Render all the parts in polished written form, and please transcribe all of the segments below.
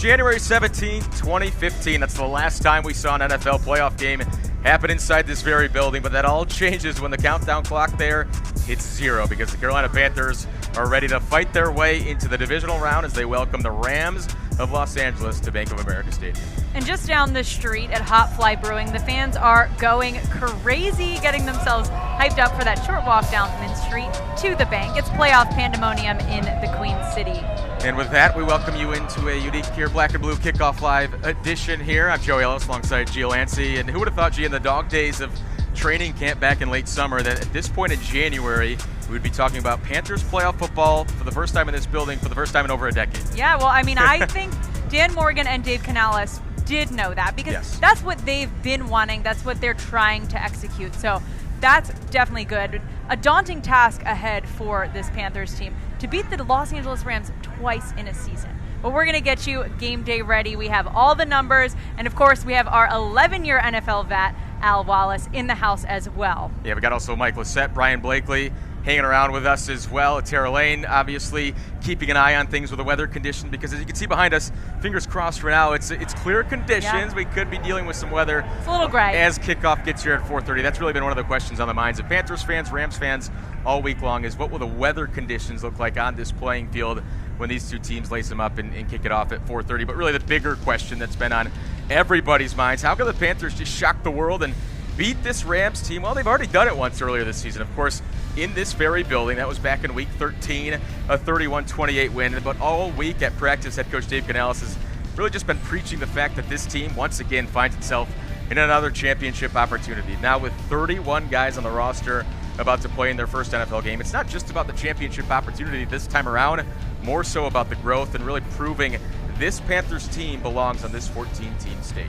January 17th, 2015. That's the last time we saw an NFL playoff game happen inside this very building, but that all changes when the countdown clock there hits 0 because the Carolina Panthers are ready to fight their way into the divisional round as they welcome the Rams of Los Angeles to Bank of America Stadium. And just down the street at Hot Fly Brewing, the fans are going crazy, getting themselves hyped up for that short walk down Main Street to the bank. It's playoff pandemonium in the Queen City. And with that, we welcome you into a unique here Black and Blue Kickoff Live edition here. I'm Joey Ellis alongside Gio Lancy. And who would have thought, G, in the dog days of training camp back in late summer, that at this point in January, we would be talking about Panthers playoff football for the first time in this building, for the first time in over a decade. Yeah, well, I mean, I think Dan Morgan and Dave Canales did know that because that's what they've been wanting. That's what they're trying to execute. So that's definitely good. A daunting task ahead for this Panthers team to beat the Los Angeles Rams twice in a season. But we're going to get you game day ready. We have all the numbers. And, of course, we have our 11-year NFL vet, Al Wallace, in the house as well. Yeah, we got also Mike Lissette, Brian Blakely hanging around with us as well. Tara Lane, obviously, keeping an eye on things with the weather condition because, as you can see behind us, fingers crossed for now, it's clear conditions. Yeah. We could be dealing with some weather. It's a little gray. As kickoff gets here at 4:30. That's really been one of the questions on the minds of Panthers fans, Rams fans all week long is what will the weather conditions look like on this playing field when these two teams lace them up and kick it off at 4:30. But really the bigger question that's been on everybody's minds, how can the Panthers just shock the world and beat this Rams team? Well, they've already done it once earlier this season. Of course, in this very building. That was back in week 13, a 31-28 win. But all week at practice, head coach Dave Canales has really just been preaching the fact that this team once again finds itself in another championship opportunity. Now with 31 guys on the roster about to play in their first NFL game, it's not just about the championship opportunity this time around, more so about the growth and really proving this Panthers team belongs on this 14-team stage.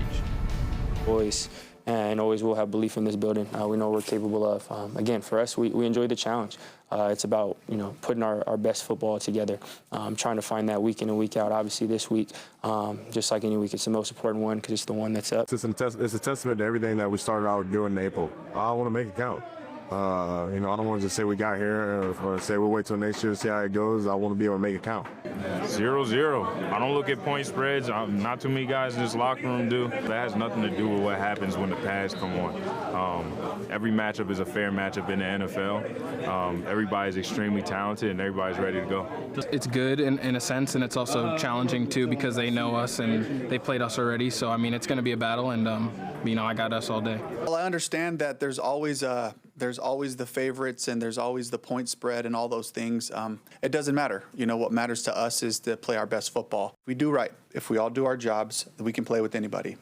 Always will have belief in this building. We know what we're capable of. Again, for us, we enjoy the challenge. It's about putting our best football together, trying to find that week in and week out. Obviously, this week, just like any week, it's the most important one because it's the one that's up. It's a testament to everything that we started out doing in April. I want to make it count. I don't want to just say we got here or say we'll wait till next year to see how it goes. I want to be able to make it count. 0-0. I don't look at point spreads. Not too many guys in this locker room do. That has nothing to do with what happens when the pads come on. Every matchup is a fair matchup in the NFL. Everybody's extremely talented and everybody's ready to go. It's good in a sense, and it's also challenging too because they know us and they played us already. So I mean, it's going to be a battle, and I got us all day. Well, I understand that there's always the favorites and there's always the point spread and all those things. It doesn't matter. What matters to us is to play our best football. If we do right, if we all do our jobs, we can play with anybody.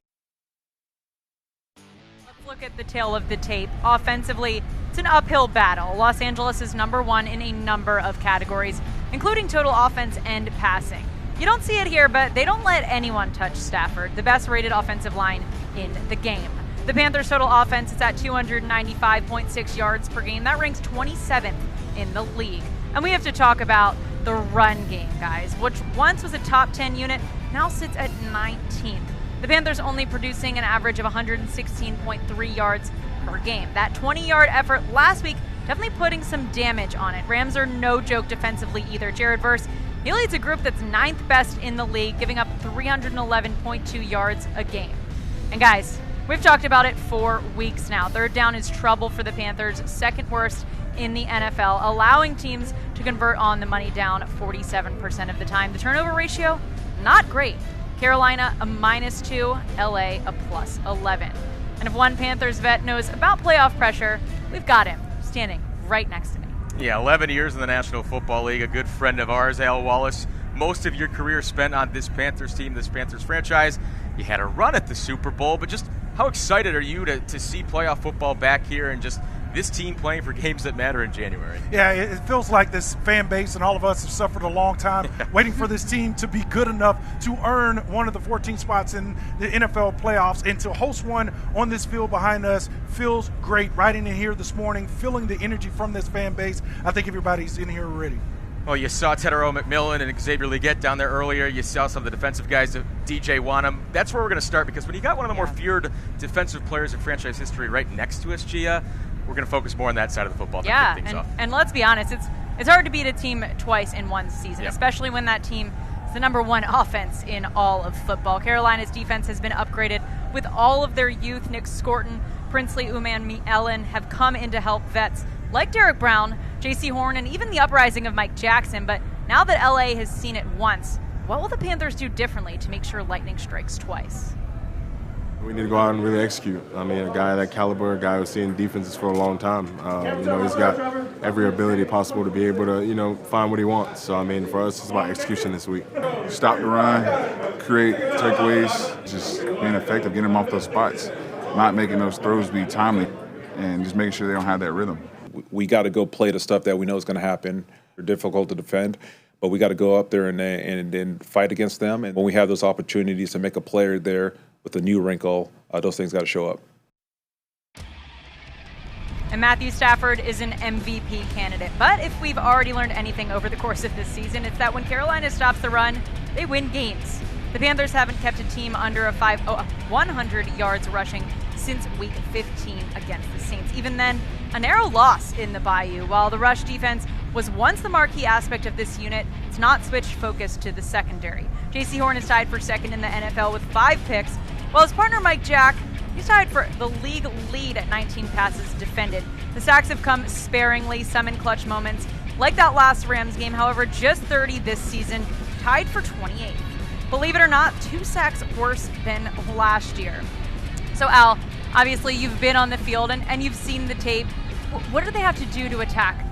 Let's look at the tail of the tape. Offensively, it's an uphill battle. Los Angeles is #1 in a number of categories, including total offense and passing. You don't see it here, but they don't let anyone touch Stafford, the best rated offensive line in the game. The Panthers' total offense is at 295.6 yards per game. That ranks 27th in the league. And we have to talk about the run game, guys, which once was a top 10 unit, now sits at 19th. The Panthers only producing an average of 116.3 yards per game. That 20-yard effort last week definitely putting some damage on it. Rams are no joke defensively either. Jared Verse, he leads a group that's 9th best in the league, giving up 311.2 yards a game. And guys, we've talked about it for weeks now. Third down is trouble for the Panthers, second worst in the NFL, allowing teams to convert on the money down 47% of the time. The turnover ratio, not great. Carolina, a -2, LA, a +11. And if one Panthers vet knows about playoff pressure, we've got him standing right next to me. Yeah, 11 years in the National Football League, a good friend of ours, Al Wallace. Most of your career spent on this Panthers team, this Panthers franchise. You had a run at the Super Bowl, but just how excited are you to see playoff football back here and just this team playing for games that matter in January? Yeah, it feels like this fan base and all of us have suffered a long time waiting for this team to be good enough to earn one of the 14 spots in the NFL playoffs, and to host one on this field behind us feels great. Riding in here this morning, feeling the energy from this fan base. I think everybody's in here already. Well, you saw Tedero McMillan and Xavier Leggett down there earlier. You saw some of the defensive guys, DJ Wanham. That's where we're going to start, because when you got one of the more feared defensive players in franchise history right next to us, Gia, we're going to focus more on that side of the football to kick things off. And let's be honest, it's hard to beat a team twice in one season, especially when that team It's the #1 offense in all of football. Carolina's defense has been upgraded with all of their youth. Nick Scorton, Princely Uman-Ellen have come in to help vets like Derek Brown, J.C. Horn, and even the uprising of Mike Jackson. But now that LA has seen it once, what will the Panthers do differently to make sure lightning strikes twice? We need to go out and really execute. I mean, a guy of that caliber, a guy who's seen defenses for a long time, he's got every ability possible to be able to, find what he wants. So, I mean, for us, it's about execution this week. Stop the run, create takeaways, just being effective, getting them off those spots, not making those throws be timely, and just making sure they don't have that rhythm. We got to go play the stuff that we know is going to happen. They're difficult to defend, but we got to go up there and fight against them. And when we have those opportunities to make a player there with a new wrinkle, those things got to show up. And Matthew Stafford is an MVP candidate. But if we've already learned anything over the course of this season, it's that when Carolina stops the run, they win games. The Panthers haven't kept a team under 100 yards rushing since week 15 against the Saints. Even then, a narrow loss in the Bayou. While the rush defense was once the marquee aspect of this unit, it's not switched focus to the secondary. J.C. Horn is tied for second in the NFL with 5 picks, while his partner Mike Jack, he's tied for the league lead at 19 passes defended. The sacks have come sparingly, some in clutch moments, like that last Rams game. However, just 30 this season, tied for 28th. Believe it or not, 2 sacks worse than last year. So Al, obviously you've been on the field and you've seen the tape. What do they have to do to attack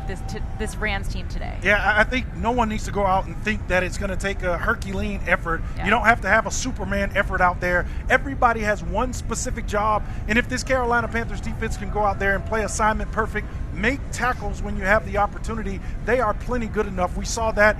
this Rams team today? Yeah, I think no one needs to go out and think that it's going to take a Herculean effort. Yeah. You don't have to have a Superman effort out there. Everybody has one specific job, and if this Carolina Panthers defense can go out there and play assignment perfect, make tackles when you have the opportunity, they are plenty good enough. We saw that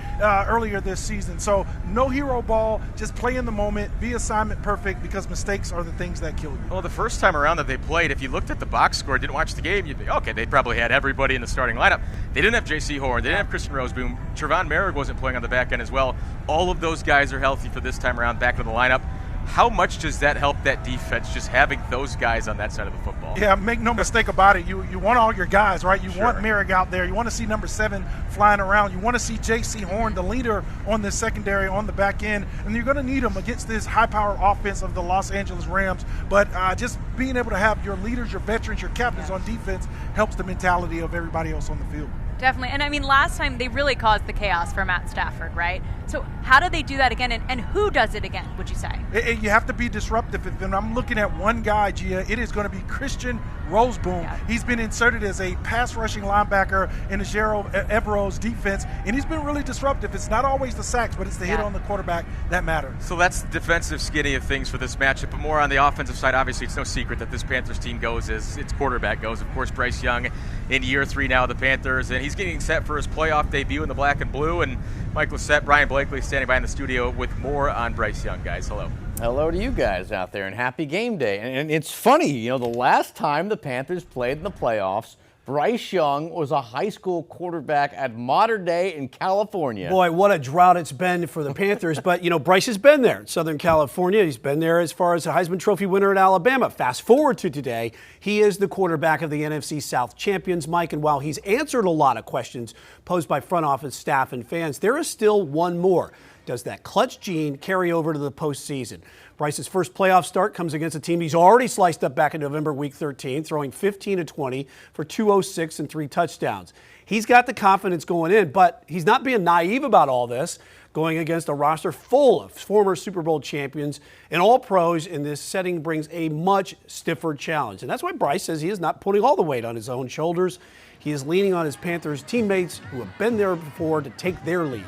earlier this season. So no hero ball, just play in the moment, be assignment perfect, because mistakes are the things that kill you. Well, the first time around that they played, if you looked at the box score, didn't watch the game, you'd think, okay, they probably had everybody in the starting lineup. They didn't have J.C. Horn. They didn't have Christian Roseboom. Trevon Merrick wasn't playing on the back end as well. All of those guys are healthy for this time around, back in the lineup. How much does that help that defense, just having those guys on that side of the football? Yeah, make no mistake about it. You want all your guys, right? You want Merrick out there. You want to see number 7 flying around. You want to see J.C. Horn, the leader on this secondary on the back end. And you're going to need him against this high-powered offense of the Los Angeles Rams. But just being able to have your leaders, your veterans, your captains on defense helps the mentality of everybody else on the field. Definitely. And I mean, last time they really caused the chaos for Matt Stafford, right? So how do they do that again? And who does it again, would you say? You have to be disruptive. And I'm looking at one guy, Gia. It is going to be Christian Roseboom. Yeah. He's been inserted as a pass rushing linebacker in the Gerald Evero's defense, and he's been really disruptive. It's not always the sacks, but it's the hit on the quarterback that matter. So that's the defensive skinny of things for this matchup. But more on the offensive side, obviously it's no secret that this Panthers team goes as its quarterback goes. Of course, Bryce Young in year 3 now of the Panthers, and he's getting set for his playoff debut in the black and blue. And Mike Lissette, Brian Blakely standing by in the studio with more on Bryce Young. Guys, hello. Hello to you guys out there, and happy game day. And it's funny, the last time the Panthers played in the playoffs, Bryce Young was a high school quarterback at Modern Day in California. Boy, what a drought it's been for the Panthers. But, Bryce has been there in Southern California. He's been there as far as a Heisman Trophy winner at Alabama. Fast forward to today, he is the quarterback of the NFC South champions, Mike. And while he's answered a lot of questions posed by front office staff and fans, there is still one more. Does that clutch gene carry over to the postseason? Bryce's first playoff start comes against a team he's already sliced up back in November, Week 13, throwing 15 of 20 for 206 and 3 touchdowns. He's got the confidence going in, but he's not being naive about all this, going against a roster full of former Super Bowl champions and all pros in this setting brings a much stiffer challenge. And that's why Bryce says he is not putting all the weight on his own shoulders. He is leaning on his Panthers teammates who have been there before to take their lead.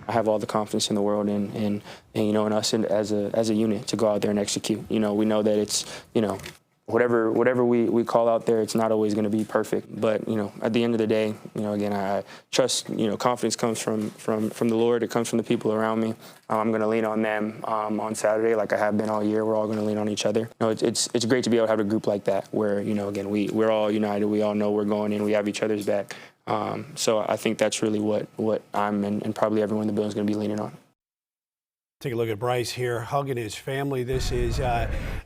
I have all the confidence in the world in us and as a unit to go out there and execute. We know that it's, whatever we call out there, it's not always going to be perfect. But, at the end of the day, again, I trust, confidence comes from the Lord. It comes from the people around me. I'm going to lean on them on Saturday like I have been all year. We're all going to lean on each other. It's great to be able to have a group like that where, again, we're all united. We all know we're going in. We have each other's back. So I think that's really what I'm and probably everyone in the building is going to be leaning on. Take a look at Bryce here hugging his family. This is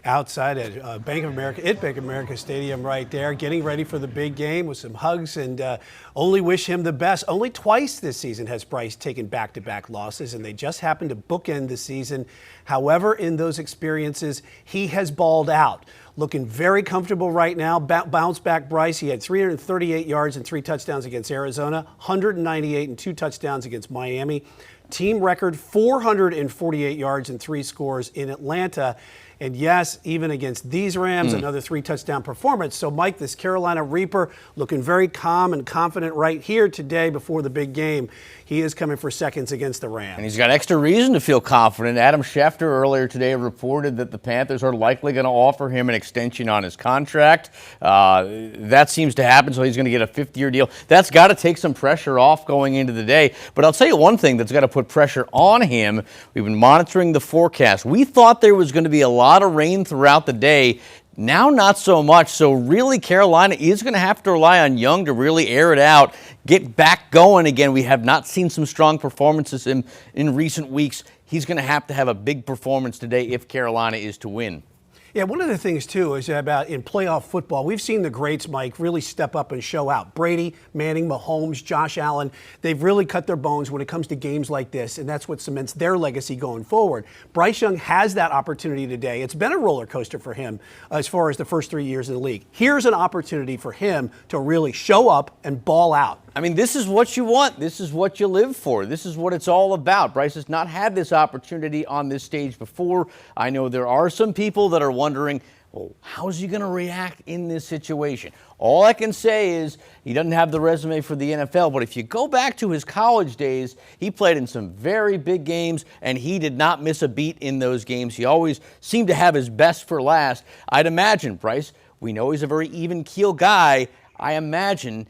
outside at Bank of America Stadium right there, getting ready for the big game with some hugs, and only wish him the best. Only twice this season has Bryce taken back-to-back losses, and they just happened to bookend the season. However, in those experiences, he has balled out. Looking very comfortable right now. Bounce back Bryce. He had 338 yards and 3 touchdowns against Arizona, 198 and 2 touchdowns against Miami. Team record 448 yards and 3 scores in Atlanta. And yes, even against these Rams, another 3-touchdown performance. So, Mike, this Carolina Reaper looking very calm and confident right here today before the big game. He is coming for seconds against the Rams. And he's got extra reason to feel confident. Adam Schefter earlier today reported that the Panthers are likely going to offer him an extension on his contract. That seems to happen, so he's going to get a 5th-year deal. That's got to take some pressure off going into the day. But I'll tell you one thing that's got to put pressure on him. We've been monitoring the forecast. We thought there was going to be a lot of rain throughout the day. Now not so much. So really Carolina is going to have to rely on Young to really air it out, get back going again. We have not seen some strong performances in recent weeks. He's going to have a big performance today if Carolina is to win. Yeah, one of the things, too, is about in playoff football, we've seen the greats, Mike, really step up and show out. Brady, Manning, Mahomes, Josh Allen, they've really cut their bones when it comes to games like this, and that's what cements their legacy going forward. Bryce Young has that opportunity today. It's been a roller coaster for him as far as the first 3 years in the league. Here's an opportunity for him to really show up and ball out. I mean, this is what you want. This is what you live for. This is what it's all about. Bryce has not had this opportunity on this stage before. I know there are some people that are wondering, well, how is he going to react in this situation? All I can say is he doesn't have the resume for the NFL, but if you go back to his college days, he played in some very big games, and he did not miss a beat in those games. He always seemed to have his best for last. I'd imagine, Bryce, we know he's a very even-keel guy. I imagine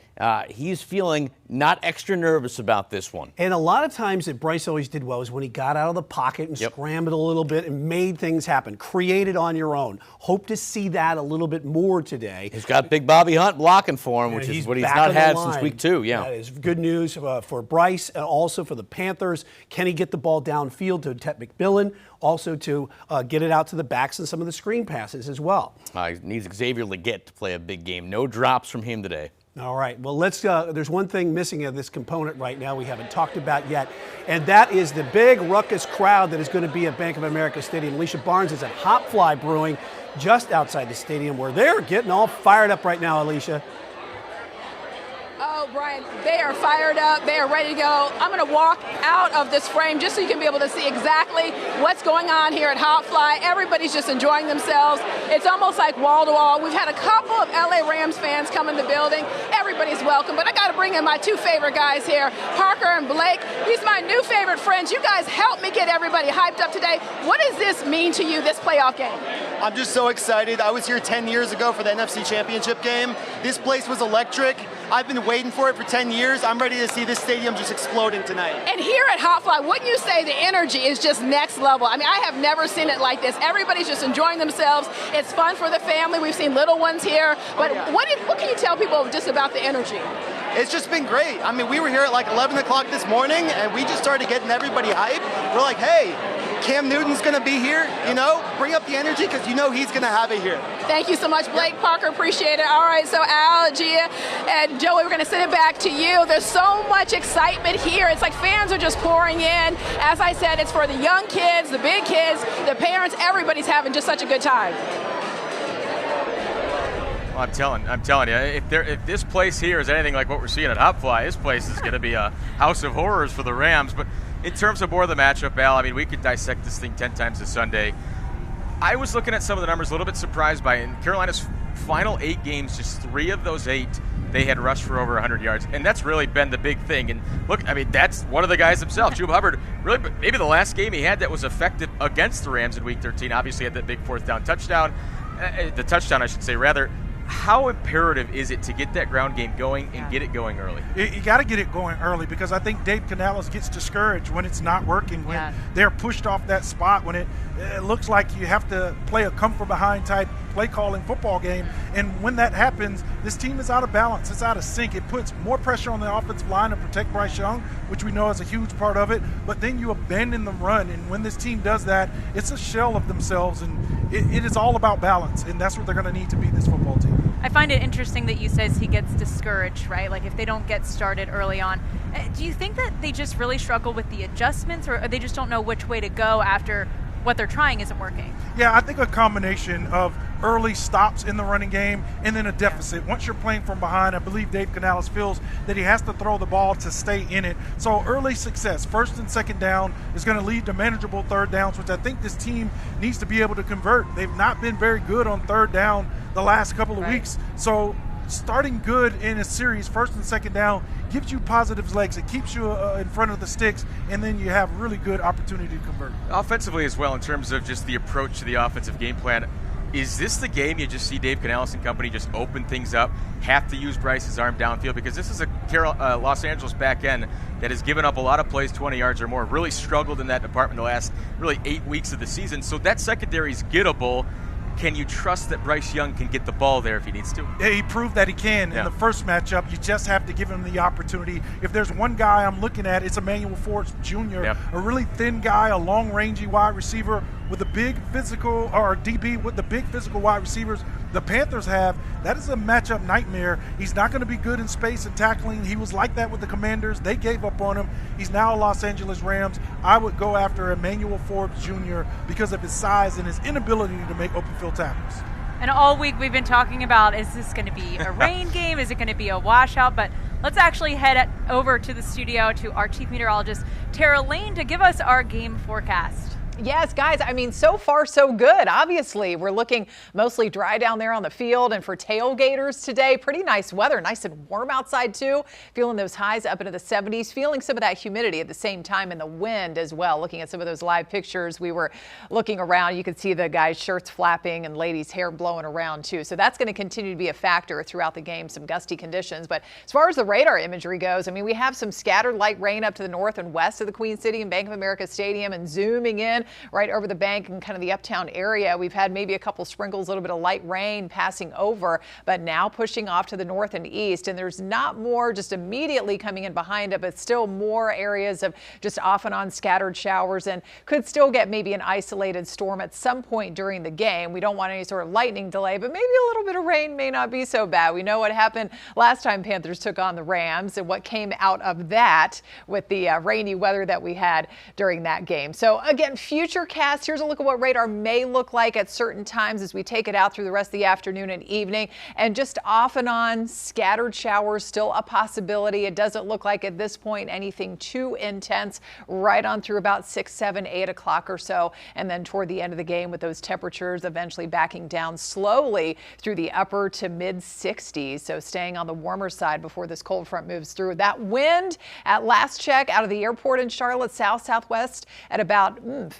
he's feeling not extra nervous about this one. And a lot of times that Bryce always did well is when he got out of the pocket and scrambled a little bit and made things happen, created on your own. Hope to see that a little bit more today. He's got Big Bobby Hunt blocking for him, which is what he's not had since week 2. Yeah, that is good news for Bryce and also for the Panthers. Can he get the ball downfield to Ted McMillan? Also to get it out to the backs and some of the screen passes as well. He needs Xavier Legette to play a big game. No drops from him today. All right. Well, there's one thing missing of this component right now we haven't talked about yet, and that is the big ruckus crowd that is going to be at Bank of America Stadium. Alicia Barnes is at Hop Fly Brewing just outside the stadium where they're getting all fired up right now, Alicia. Oh, Brian, they are fired up. They are ready to go. I'm going to walk out of this frame just so you can be able to see exactly what's going on here at Hop Fly. Everybody's just enjoying themselves. It's almost like wall to wall. We've had a couple of LA Rams fans come in the building. Everybody's welcome, but I got to bring in my 2 favorite guys here, Parker and Blake. These are my new favorite friends. You guys helped me get everybody hyped up today. What does this mean to you, this playoff game? I'm just so excited. I was here 10 years ago for the NFC Championship game. This place was electric. I've been waiting for it for 10 years. I'm ready to see this stadium just exploding tonight. And here at Hot Fly, wouldn't you say the energy is just next level? I mean, I have never seen it like this. Everybody's just enjoying themselves. It's fun for the family. We've seen little ones here. But what can you tell people just about the energy? It's just been great. I mean, we were here at like 11 o'clock this morning, and we just started getting everybody hyped. We're like, hey, Cam Newton's going to be here, bring up the energy because he's going to have it here. Thank you so much, Blake. Parker, appreciate it. All right, so Al, Gia, and Joey, we're going to send it back to you. There's so much excitement here. It's like fans are just pouring in. As I said, it's for the young kids, the big kids, the parents. Everybody's having just such a good time. Well, I'm telling you, if this place here is anything like what we're seeing at Hop Fly, this place is going to be a house of horrors for the Rams. But in terms of more of the matchup, Al, I mean, we could dissect this thing 10 times this Sunday. I was looking at some of the numbers, a little bit surprised by it. In Carolina's final 8 games, just 3 of those 8, they had rushed for over 100 yards. And that's really been the big thing. And look, I mean, that's one of the guys himself, Chuba Hubbard. Really, maybe the last game he had that was effective against the Rams in Week 13. Obviously had that big 4th down touchdown. The touchdown, I should say, rather. How imperative is it to get that ground game going and get it going early? You got to get it going early because I think Dave Canales gets discouraged when it's not working, when they're pushed off that spot, when it looks like you have to play a come from behind type play calling football game. And when that happens, this team is out of balance. It's out of sync. It puts more pressure on the offensive line to protect Bryce Young, which we know is a huge part of it. But then you abandon the run. And when this team does that, it's a shell of themselves. And it is all about balance. And that's what they're going to need to beat this football team. I find it interesting that you says he gets discouraged, right? Like if they don't get started early on. Do you think that they just really struggle with the adjustments, or they just don't know which way to go after what they're trying isn't working? Yeah, I think a combination of early stops in the running game and then a deficit. Once you're playing from behind, I believe Dave Canales feels that he has to throw the ball to stay in it. So early success, first and second down, is going to lead to manageable third downs, which I think this team needs to be able to convert. They've not been very good on third down the last couple of weeks. So starting good in a series, first and second down, gives you positive legs. It keeps you in front of the sticks, and then you have really good opportunity to convert. Offensively as well, in terms of just the approach to the offensive game plan, is this the game you just see Dave Canales and company just open things up, have to use Bryce's arm downfield? Because this is a Los Angeles back end that has given up a lot of plays 20 yards or more, really struggled in that department the last really 8 weeks of the season. So that secondary is gettable. Can you trust that Bryce Young can get the ball there if he needs to? Yeah, he proved that he can in the first matchup. You just have to give him the opportunity. If there's one guy I'm looking at, it's Emmanuel Forbes Jr., a really thin guy, a long-rangey wide receiver with a big physical, or DB with the big physical wide receivers the Panthers have. That is a matchup nightmare. He's not going to be good in space and tackling. He was like that with the Commanders. They gave up on him. He's now a Los Angeles Rams. I would go after Emmanuel Forbes Jr. because of his size and his inability to make open field tackles. And all week we've been talking about, is this going to be a rain game? Is it going to be a washout? But let's actually head over to the studio to our chief meteorologist, Tara Lane, to give us our game forecast. Yes, guys, I mean, so far so good. Obviously, we're looking mostly dry down there on the field, and for tailgaters today, pretty nice weather, nice and warm outside too. Feeling those highs up into the 70s, feeling some of that humidity at the same time, and the wind as well. Looking at some of those live pictures, we were looking around, you could see the guys' shirts flapping and ladies' hair blowing around too. So that's going to continue to be a factor throughout the game, some gusty conditions. But as far as the radar imagery goes, I mean, we have some scattered light rain up to the north and west of the Queen City and Bank of America Stadium, and zooming in right over the bank and kind of the uptown area. We've had maybe a couple sprinkles, a little bit of light rain passing over, but now pushing off to the north and east. And there's not more just immediately coming in behind it, but still more areas of just off and on scattered showers, and could still get maybe an isolated storm at some point during the game. We don't want any sort of lightning delay, but maybe a little bit of rain may not be so bad. We know what happened last time Panthers took on the Rams and what came out of that with the rainy weather that we had during that game. So again, future here's a look at what radar may look like at certain times as we take it out through the rest of the afternoon and evening. And just off and on scattered showers, still a possibility. It doesn't look like at this point anything too intense, right on through about 6, 7, 8 o'clock or so. And then toward the end of the game, with those temperatures eventually backing down slowly through the upper to mid 60s. So staying on the warmer side before this cold front moves through. That wind at last check out of the airport in Charlotte, southwest at about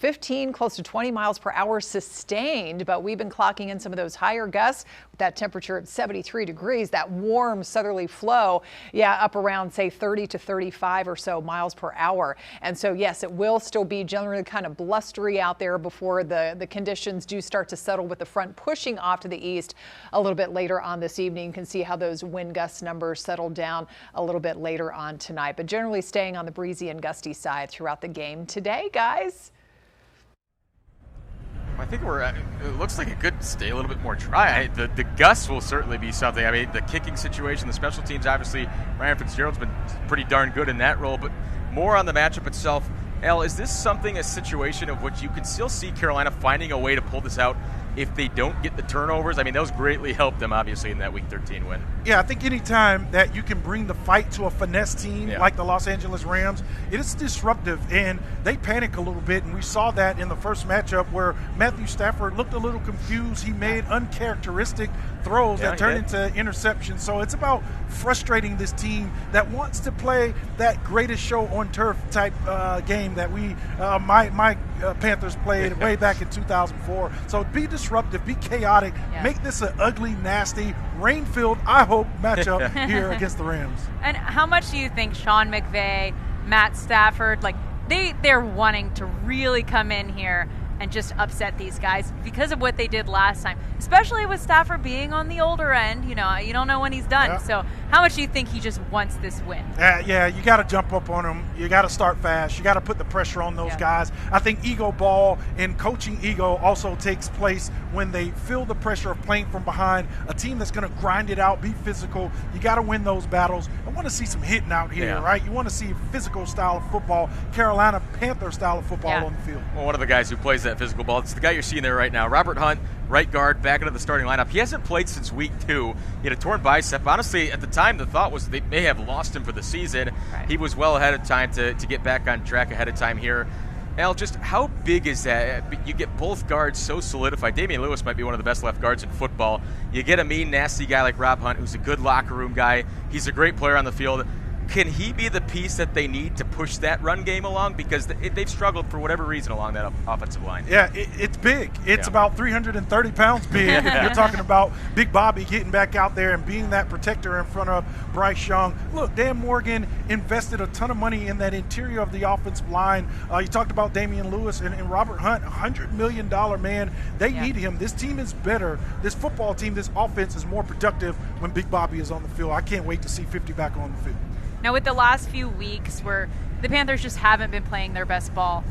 15, close to 20 miles per hour sustained, but we've been clocking in some of those higher gusts with that temperature at 73 degrees, that warm southerly flow, up around say 30 to 35 or so miles per hour. And so yes, it will still be generally kind of blustery out there before the conditions do start to settle, with the front pushing off to the east a little bit later on this evening. You can see how those wind gust numbers settle down a little bit later on tonight, but generally staying on the breezy and gusty side throughout the game today, guys. I think it looks like it could stay a little bit more dry. The gusts will certainly be something. I mean, the kicking situation, the special teams, obviously, Ryan Fitzgerald's been pretty darn good in that role, but more on the matchup itself. Al, is this a situation of which you can still see Carolina finding a way to pull this out if they don't get the turnovers? I mean, those greatly helped them, obviously, in that Week 13 win. Yeah, I think any time that you can bring the fight to a finesse team like the Los Angeles Rams, it is disruptive, and they panic a little bit, and we saw that in the first matchup where Matthew Stafford looked a little confused. He made uncharacteristic throws that turned into interceptions. So it's about frustrating this team that wants to play that greatest show on turf type game that my Panthers played way back in 2004. So be disruptive, be chaotic, make this an ugly, nasty, rain-filled, I hope, matchup here against the Rams. And how much do you think Sean McVay, Matt Stafford, they're wanting to really come in here and just upset these guys because of what they did last time, especially with Stafford being on the older end. You don't know when he's done. Yeah. So how much do you think he just wants this win? Yeah, you got to jump up on him. You got to start fast. You got to put the pressure on those guys. I think ego ball and coaching ego also takes place when they feel the pressure of playing from behind, a team that's going to grind it out, be physical. You got to win those battles. I want to see some hitting out here, right? You want to see physical style of football, Carolina Panthers style of football on the field. Well, one of the guys who plays that physical ball, it's the guy you're seeing there right now, Robert Hunt, right guard, back into the starting lineup. He hasn't played since week 2. He had a torn bicep. Honestly, at the time, the thought was they may have lost him for the season. Right. He was well ahead of time to get back on track ahead of time here. Al, just how big is that? You get both guards so solidified. Damian Lewis might be one of the best left guards in football. You get a mean, nasty guy like Rob Hunt, who's a good locker room guy. He's a great player on the field. Can he be the piece that they need to push that run game along? Because they've struggled for whatever reason along that offensive line. Yeah, it's big. It's about 330 pounds big. You're talking about Big Bobby getting back out there and being that protector in front of Bryce Young. Look, Dan Morgan invested a ton of money in that interior of the offensive line. You talked about Damian Lewis and Robert Hunt, $100 million man. They need him. This team is better. This football team, this offense is more productive when Big Bobby is on the field. I can't wait to see 50 back on the field. Now, with the last few weeks where the Panthers just haven't been playing their best ball,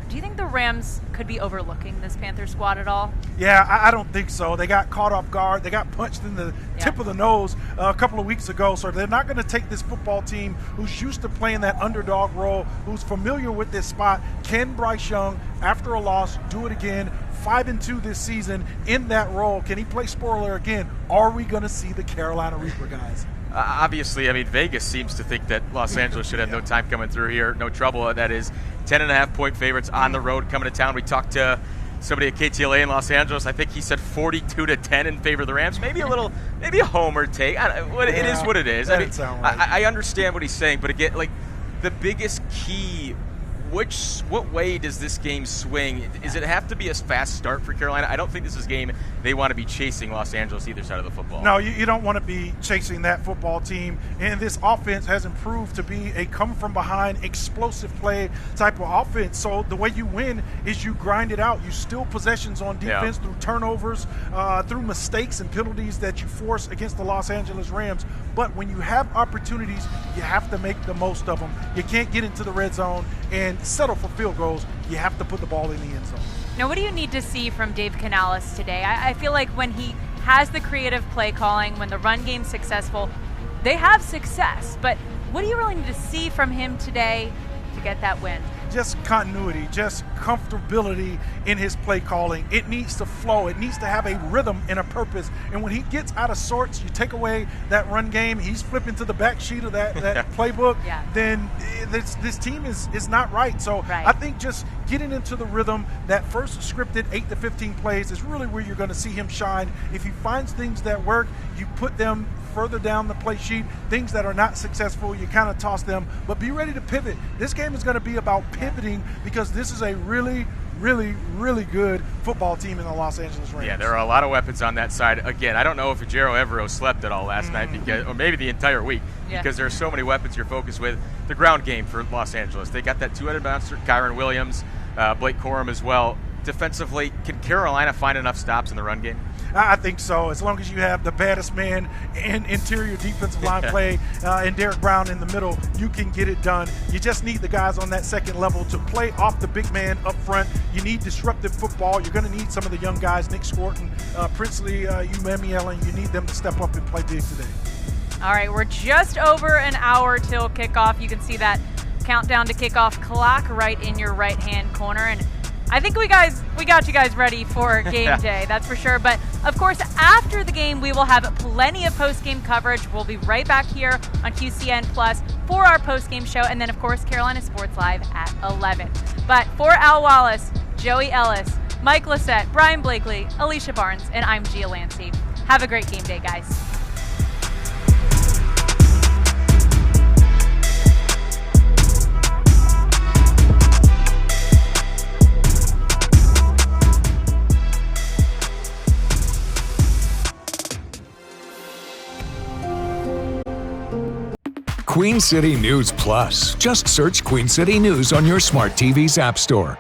do you think the Rams could be overlooking this Panther squad at all? Yeah, I don't think so. They got caught off guard. They got punched in the tip of the nose a couple of weeks ago, so they're not going to take this football team who's used to playing that underdog role, who's familiar with this spot. Can Bryce Young, after a loss, do it again? 5-2 this season in that role. Can he play spoiler again? Are we going to see the Carolina Reaper, guys? Obviously, I mean, Vegas seems to think that Los Angeles should have no time coming through here, no trouble. That is 10.5-point favorites on the road coming to town. We talked to somebody at KTLA in Los Angeles. I think he said 42-10 in favor of the Rams. Maybe a homer take. It is what it is. I understand what he's saying, but again, like the biggest key. What way does this game swing? Does it have to be a fast start for Carolina? I don't think this is a game they want to be chasing Los Angeles either side of the football. No, you don't want to be chasing that football team. And this offense has improved to be a come-from-behind, explosive play type of offense. So the way you win is you grind it out. You steal possessions on defense through turnovers, through mistakes and penalties that you force against the Los Angeles Rams. But when you have opportunities, you have to make the most of them. You can't get into the red zone and settle for field goals. You have to put the ball in the end zone. Now, what do you need to see from Dave Canales today? I feel like when he has the creative play calling, when the run game's successful, they have success. But what do you really need to see from him today to get that win? Just continuity, just comfortability in his play calling. It needs to flow. It needs to have a rhythm and a purpose. And when he gets out of sorts, you take away that run game, he's flipping to the back sheet of that playbook, then this team is not right. So I think just getting into the rhythm, that first scripted 8 to 15 plays is really where you're going to see him shine. If he finds things that work, you put them further down the play sheet. Things that are not successful, you kind of toss them, but be ready to pivot. This game is going to be about pivoting because this is a really, really, really good football team in the Los Angeles Rams. Yeah, there are a lot of weapons on that side. Again, I don't know if Ejiro Evero slept at all last night, or maybe the entire week, because there are so many weapons you're focused with. The ground game for Los Angeles. They got that two-headed monster, Kyron Williams, Blake Corum as well. Defensively, can Carolina find enough stops in the run game? I think so. As long as you have the baddest man and interior defensive line play and Derek Brown in the middle, you can get it done. You just need the guys on that second level to play off the big man up front. You need disruptive football. You're going to need some of the young guys, Nick Scorton, Princely, Umemiela. You need them to step up and play big today. All right, we're just over an hour till kickoff. You can see that countdown to kickoff clock right in your right-hand corner. And I think we got you guys ready for game day, that's for sure. But, of course, after the game, we will have plenty of post-game coverage. We'll be right back here on QCN Plus for our post-game show. And then, of course, Carolina Sports Live at 11. But for Al Wallace, Joey Ellis, Mike Lissette, Brian Blakely, Alicia Barnes, and I'm Gia Lancey. Have a great game day, guys. Queen City News Plus. Just search Queen City News on your smart TV's app store.